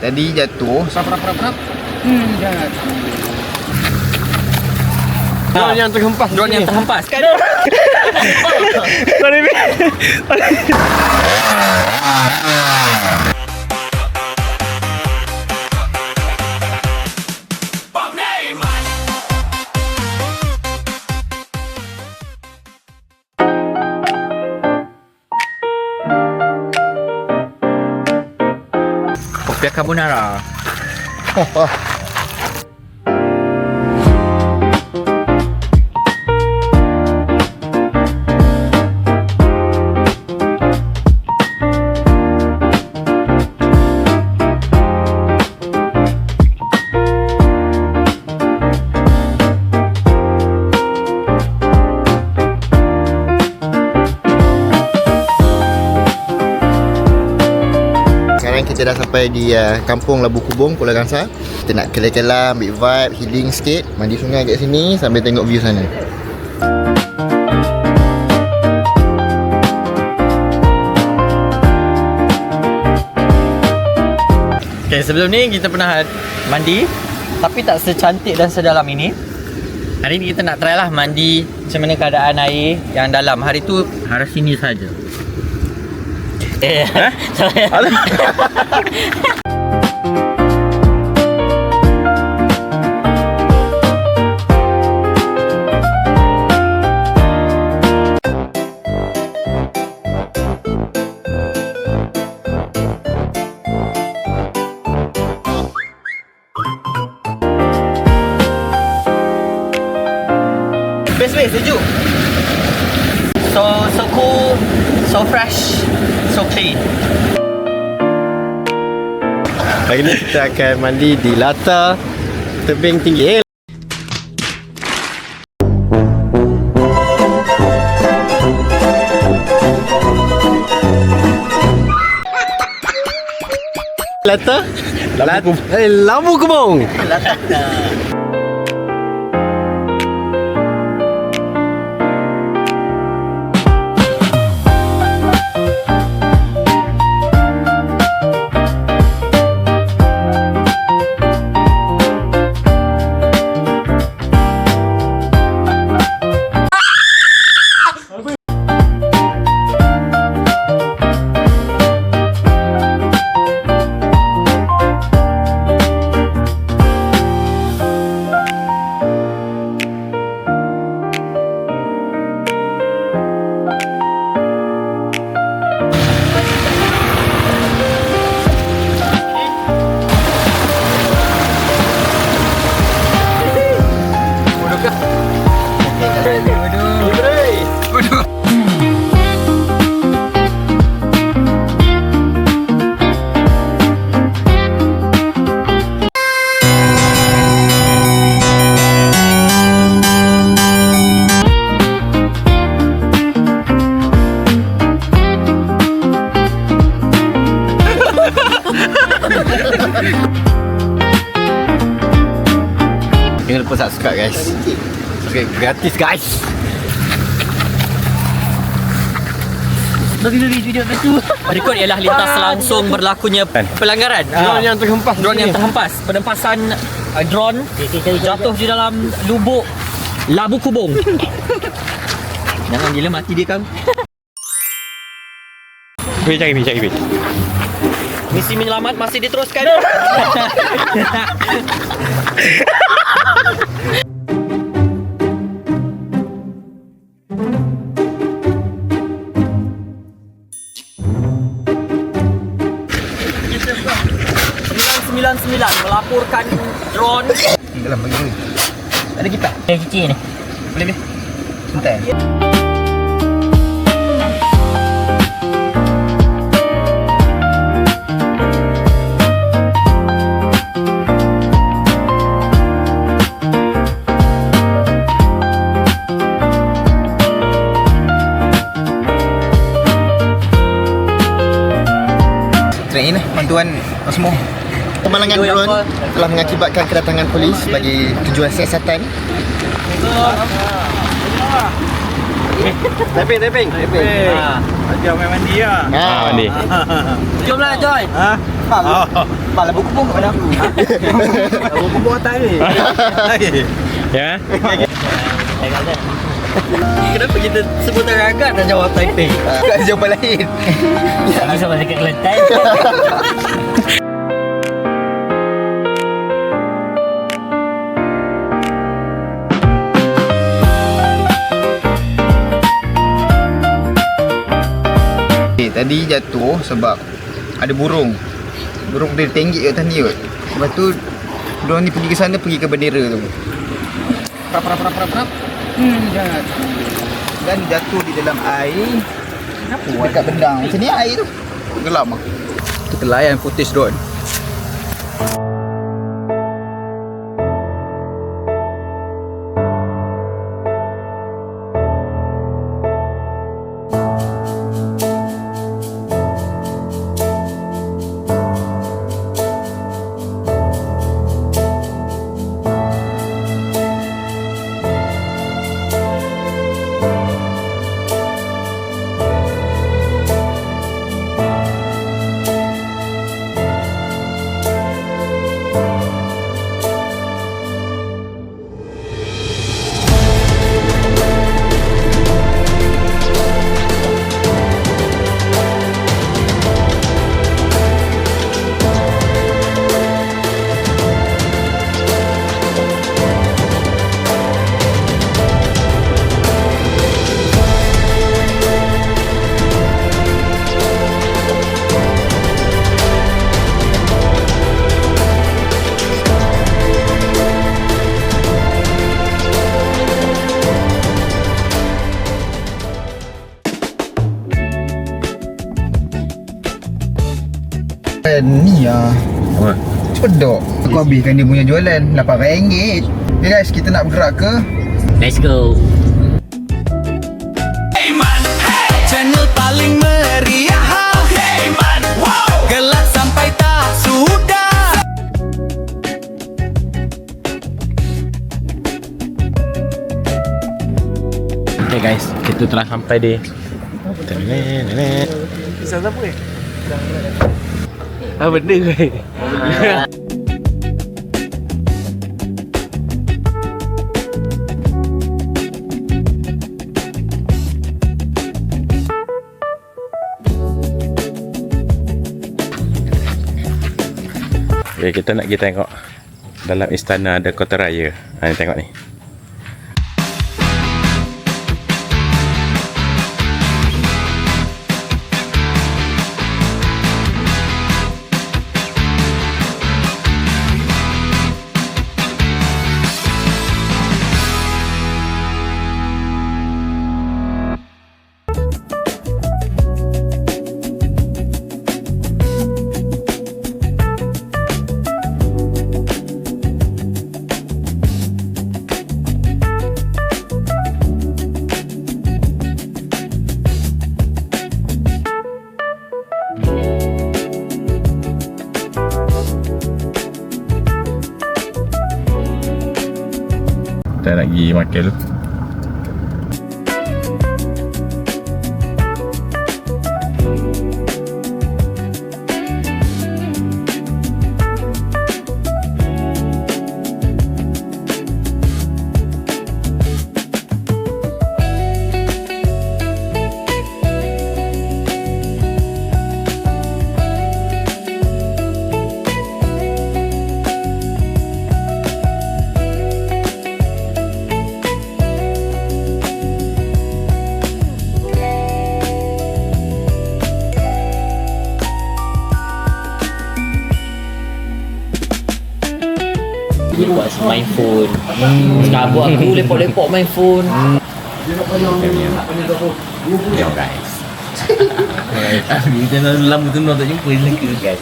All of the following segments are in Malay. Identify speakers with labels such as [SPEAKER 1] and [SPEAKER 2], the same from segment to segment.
[SPEAKER 1] Tadi jatuh. Prap. Jatuh.
[SPEAKER 2] Drone yang terhempas.
[SPEAKER 3] Drone yang terhempas. Kopi carbonara.
[SPEAKER 1] Sekarang kita dah sampai di kampung Labu Kubung, Pulau Gangsa. Kita nak kelar-kelar, ambil vibe, healing sikit, mandi sungai kat sini sambil tengok view sana.
[SPEAKER 3] Okay, sebelum ni kita pernah mandi, tapi tak secantik dan sedalam ini. Hari ni kita nak try lah mandi macam mana keadaan air yang dalam. Hari tu harus sini saja. Best way, sejuk. So cool, so fresh, so clean.
[SPEAKER 2] Hari ni kita akan mandi di latar tebing tinggi. Latar? Labu Kubung.
[SPEAKER 1] Jangan lupa subscribe guys. Okay, gratis guys.
[SPEAKER 3] Bagi video tu. Berikut ialah lintas langsung berlakunya pelanggaran.
[SPEAKER 2] Drone yang terhempas.
[SPEAKER 3] Drone yang terhempas. Penempasan drone jatuh di dalam lubuk Labu Kubung. Jangan gila mati dia kan.
[SPEAKER 2] Cari.
[SPEAKER 3] Misi menyelamat masih diteruskan. Melaporkan drone.
[SPEAKER 1] Dalam bagi duit.
[SPEAKER 3] Ada kipas? Ada cici ni.
[SPEAKER 1] Boleh. Santai. Train bantuan semua. Pemalangan drone telah mengakibatkan kedatangan polis bagi tujuan siasatan.
[SPEAKER 2] Tapping.
[SPEAKER 3] Jom main mandi lah.
[SPEAKER 2] Mandi.
[SPEAKER 3] Jomlah Joy. Pak labu kubung kat mana aku. Labu kubung atas ni.
[SPEAKER 2] Ya.
[SPEAKER 3] Kenapa kita sebutan agak dah jawab Taipei?
[SPEAKER 1] Kat jawapan lain.
[SPEAKER 3] Tak bisa balik ke Kelantan.
[SPEAKER 1] Tadi jatuh sebab ada burung tertenggik kat atas ni kot. Lepas tu diorang ni pergi ke sana, pergi ke bendera tu. Prap. Dan jatuh di dalam air. Kenapa dekat bendang macam ni air tu? Gelap ah. Kita layan footage drone. Ni lah cepedok. Aku habiskan dia punya jualan RM8. Okay guys, kita nak bergerak ke
[SPEAKER 3] Let's go.
[SPEAKER 4] Channel paling meriah. Okay man, wow. Gelak sampai tak sudah.
[SPEAKER 2] Okay guys, kita telah sampai di
[SPEAKER 4] Bisa siapa ni?
[SPEAKER 2] benda ke? Okay, kita nak pergi tengok dalam istana ada kota raya. Ni tengok ni. Kita nak pergi makan dulu.
[SPEAKER 3] Dia buat main phone. Sekarang aku lepok-lepok main phone.
[SPEAKER 2] Yo guys.
[SPEAKER 3] Kita dah lama tu nak tak jumpa lagi guys.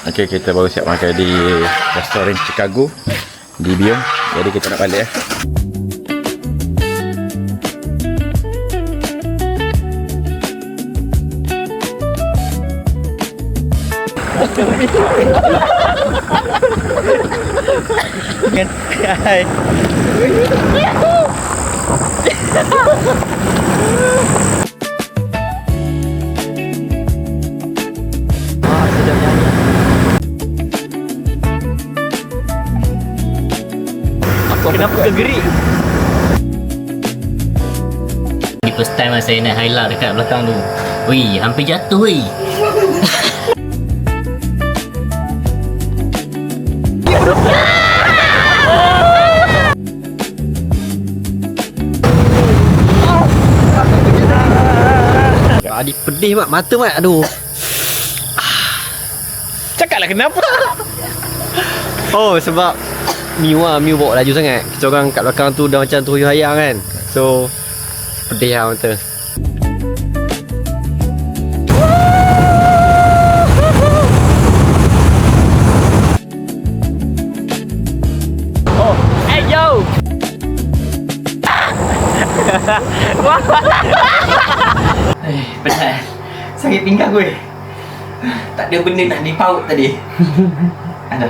[SPEAKER 2] Okay, kita baru siap makan di restoran Chicago di Bion. Jadi kita nak balik
[SPEAKER 3] Hai. Kenapa kegerik?
[SPEAKER 5] Ni first time lah saya naik Highlar dekat belakang tu. Wih, hampir jatuh wih.
[SPEAKER 3] Adik pedih mak, mata mak. Aduh. Cakaplah kenapa? Oh, sebab Miu bawa laju sangat. Kita orang kat belakang tu dah macam tuyul hayang kan. So pedih lah mata. Oh, hey yo. Penat. Sakit pinggang gue. Tak ada benda nak dipaut tadi. Ada.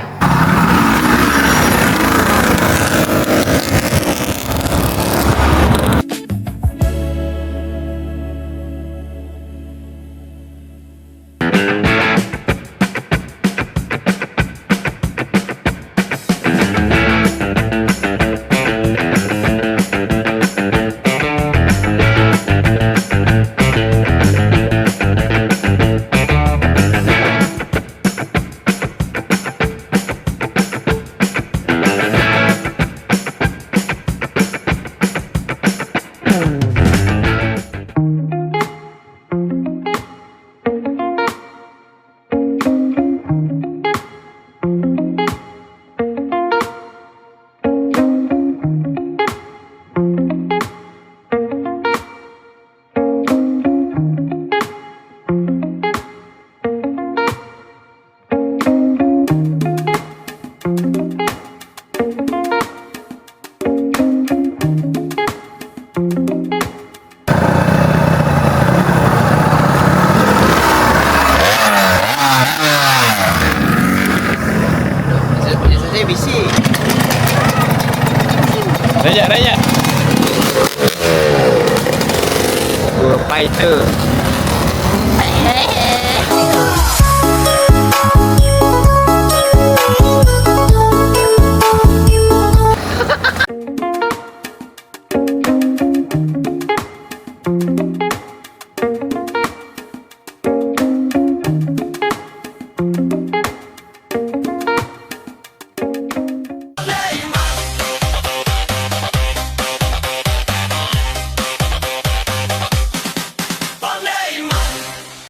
[SPEAKER 3] Saya bising. Rajak. Fighter.